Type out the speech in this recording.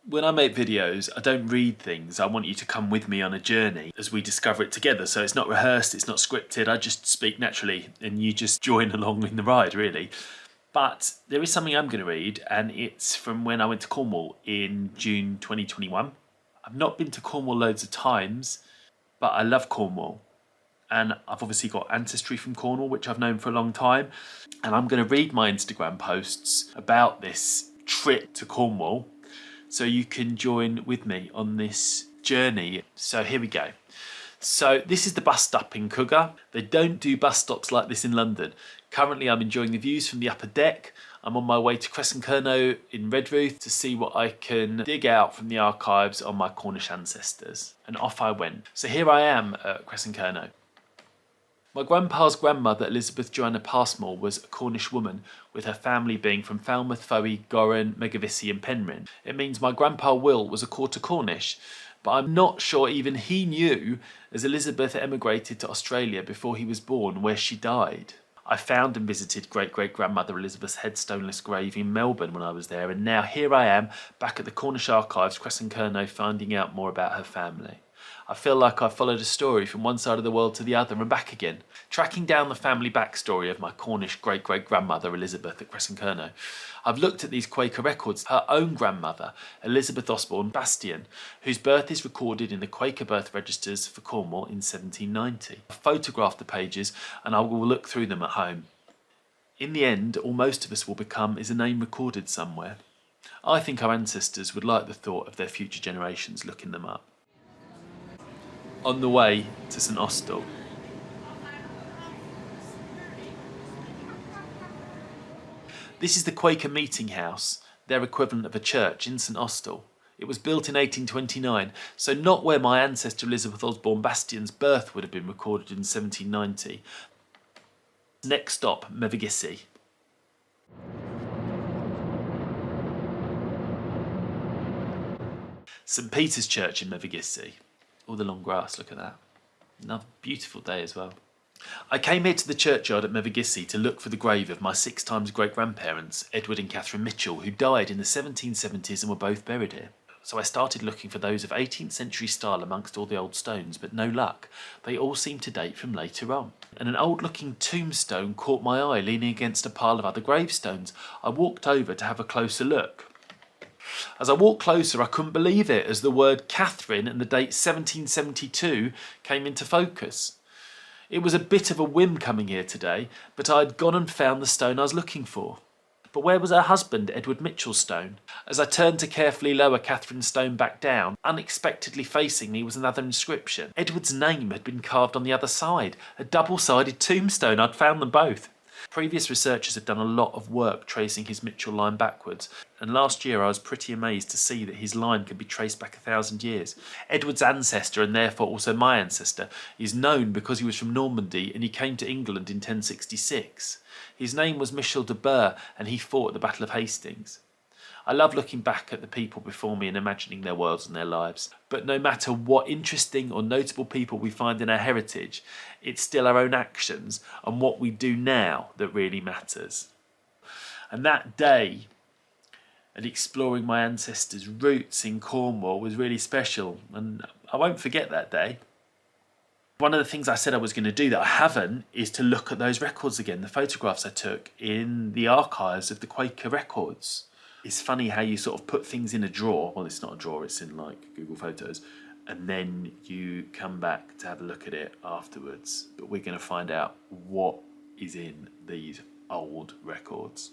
When I make videos, I don't read things. I want you to come with me on a journey as we discover it together. So it's not rehearsed, it's not scripted. I just speak naturally and you just join along in the ride, really. But there is something I'm going to read, and it's from when I went to Cornwall in June 2021. I've not been to Cornwall loads of times, but I love Cornwall. And I've obviously got ancestry from Cornwall, which I've known for a long time. And I'm going to read my Instagram posts about this trip to Cornwall, so you can join with me on this journey. So here we go. So this is the bus stop in Kuggar. They don't do bus stops like this in London. Currently I'm enjoying the views from the upper deck. I'm on my way to Kresen Kernow in Redruth to see what I can dig out from the archives on my Cornish ancestors. And off I went. So here I am at Kresen Kernow. My grandpa's grandmother, Elizabeth Johanna Pasmore, was a Cornish woman, with her family being from Falmouth, Fowey, Gorran, Mevagissey and Penryn. It means my grandpa Will was a quarter Cornish, but I'm not sure even he knew, as Elizabeth emigrated to Australia before he was born, where she died. I found and visited great-great-grandmother Elizabeth's headstoneless grave in Melbourne when I was there, and now here I am, back at the Cornish Archives, Kresen Kernow, finding out more about her family. I feel like I've followed a story from one side of the world to the other and back again, tracking down the family backstory of my Cornish great-great-grandmother Elizabeth at Kresen Kernow. I've looked at these Quaker records, her own grandmother, Elizabeth Osborne Bastian, whose birth is recorded in the Quaker birth registers for Cornwall in 1790. I've photographed the pages and I will look through them at home. In the end, all most of us will become is a name recorded somewhere. I think our ancestors would like the thought of their future generations looking them up. On the way to St Austell. This is the Quaker Meeting House, their equivalent of a church in St Austell. It was built in 1829, so not where my ancestor Elizabeth Osborne Bastian's birth would have been recorded in 1790. Next stop, Mevagissey. St Peter's Church in Mevagissey. All the long grass, look at that. Another beautiful day as well. I came here to the churchyard at Mevagissey to look for the grave of my 6 times great-grandparents, Edward and Catherine Michell, who died in the 1770s and were both buried here. So I started looking for those of 18th century style amongst all the old stones, but no luck. They all seem to date from later on. And an old-looking tombstone caught my eye leaning against a pile of other gravestones. I walked over to have a closer look. As I walked closer, I couldn't believe it, as the word Catherine and the date 1772 came into focus. It was a bit of a whim coming here today, but I had gone and found the stone I was looking for. But where was her husband, Edward Michell's stone? As I turned to carefully lower Catherine's stone back down, unexpectedly facing me was another inscription. Edward's name had been carved on the other side, a double-sided tombstone. I'd found them both. Previous researchers had done a lot of work tracing his Michell line backwards, and last year I was pretty amazed to see that his line could be traced back 1,000 years. Edward's ancestor, and therefore also my ancestor, is known because he was from Normandy and he came to England in 1066. His name was Michell de Bures and he fought at the Battle of Hastings. I love looking back at the people before me and imagining their worlds and their lives. But no matter what interesting or notable people we find in our heritage, it's still our own actions and what we do now that really matters. And that day, and exploring my ancestors' roots in Cornwall was really special, and I won't forget that day. One of the things I said I was going to do that I haven't is to look at those records again, the photographs I took in the archives of the Quaker records. It's funny how you sort of put things in a drawer. Well, it's not a drawer, it's in like Google Photos. And then you come back to have a look at it afterwards. But we're going to find out what is in these old records.